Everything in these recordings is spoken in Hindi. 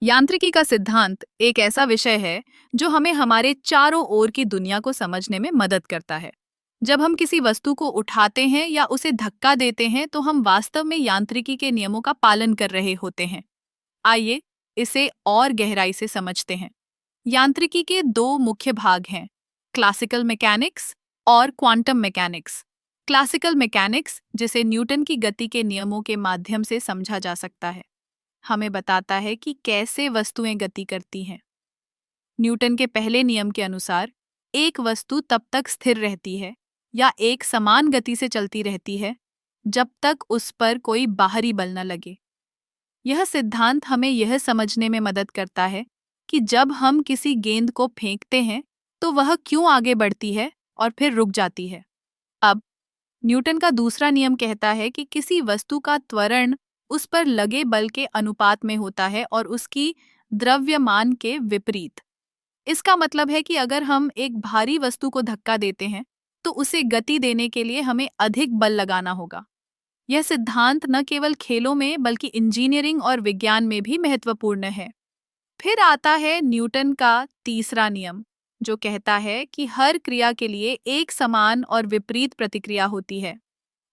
यांत्रिकी का सिद्धांत एक ऐसा विषय है जो हमें हमारे चारों ओर की दुनिया को समझने में मदद करता है। जब हम किसी वस्तु को उठाते हैं या उसे धक्का देते हैं तो हम वास्तव में यांत्रिकी के नियमों का पालन कर रहे होते हैं। आइए इसे और गहराई से समझते हैं। यांत्रिकी के दो मुख्य भाग हैं, क्लासिकल मैकेनिक्स और क्वांटम मैकेनिक्स। क्लासिकल मैकेनिक्स, जिसे न्यूटन की गति के नियमों के माध्यम से समझा जा सकता है, हमें बताता है कि कैसे वस्तुएं गति करती हैं। न्यूटन के पहले नियम के अनुसार एक वस्तु तब तक स्थिर रहती है या एक समान गति से चलती रहती है जब तक उस पर कोई बाहरी बल न लगे। यह सिद्धांत हमें यह समझने में मदद करता है कि जब हम किसी गेंद को फेंकते हैं तो वह क्यों आगे बढ़ती है और फिर रुक जाती है। अब न्यूटन का दूसरा नियम कहता है कि किसी वस्तु का त्वरण उस पर लगे बल के अनुपात में होता है और उसकी द्रव्यमान के विपरीत। इसका मतलब है कि अगर हम एक भारी वस्तु को धक्का देते हैं तो उसे गति देने के लिए हमें अधिक बल लगाना होगा। यह सिद्धांत न केवल खेलों में बल्कि इंजीनियरिंग और विज्ञान में भी महत्वपूर्ण है। फिर आता है न्यूटन का तीसरा नियम, जो कहता है कि हर क्रिया के लिए एक समान और विपरीत प्रतिक्रिया होती है।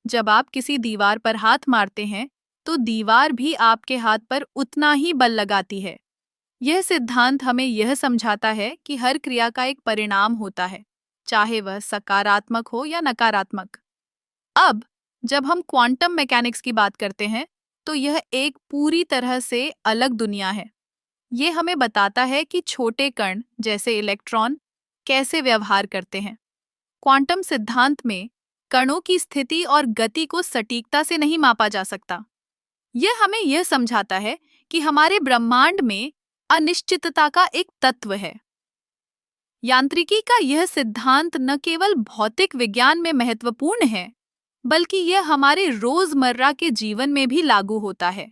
जब आप किसी दीवार पर हाथ मारते हैं तो दीवार भी आपके हाथ पर उतना ही बल लगाती है। यह सिद्धांत हमें यह समझाता है कि हर क्रिया का एक परिणाम होता है, चाहे वह सकारात्मक हो या नकारात्मक। अब जब हम क्वांटम मैकेनिक्स की बात करते हैं तो यह एक पूरी तरह से अलग दुनिया है। ये हमें बताता है कि छोटे कण जैसे इलेक्ट्रॉन कैसे व्यवहार करते हैं। क्वांटम सिद्धांत में कणों की स्थिति और गति को सटीकता से नहीं मापा जा सकता। यह हमें यह समझाता है कि हमारे ब्रह्मांड में अनिश्चितता का एक तत्व है। यांत्रिकी का यह सिद्धांत न केवल भौतिक विज्ञान में महत्वपूर्ण है, बल्कि यह हमारे रोजमर्रा के जीवन में भी लागू होता है।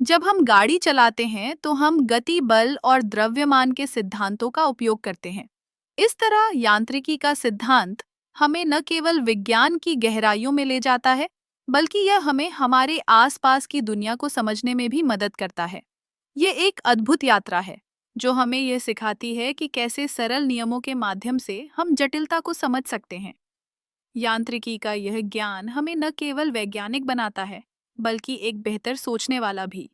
जब हम गाड़ी चलाते हैं तो हम गति, बल और द्रव्यमान के सिद्धांतों का उपयोग करते हैं। इस तरह यांत्रिकी का सिद्धांत हमें न केवल विज्ञान की गहराइयों में ले जाता है, बल्कि यह हमें हमारे आसपास की दुनिया को समझने में भी मदद करता है। ये एक अद्भुत यात्रा है जो हमें यह सिखाती है कि कैसे सरल नियमों के माध्यम से हम जटिलता को समझ सकते हैं। यांत्रिकी का यह ज्ञान हमें न केवल वैज्ञानिक बनाता है, बल्कि एक बेहतर सोचने वाला भी।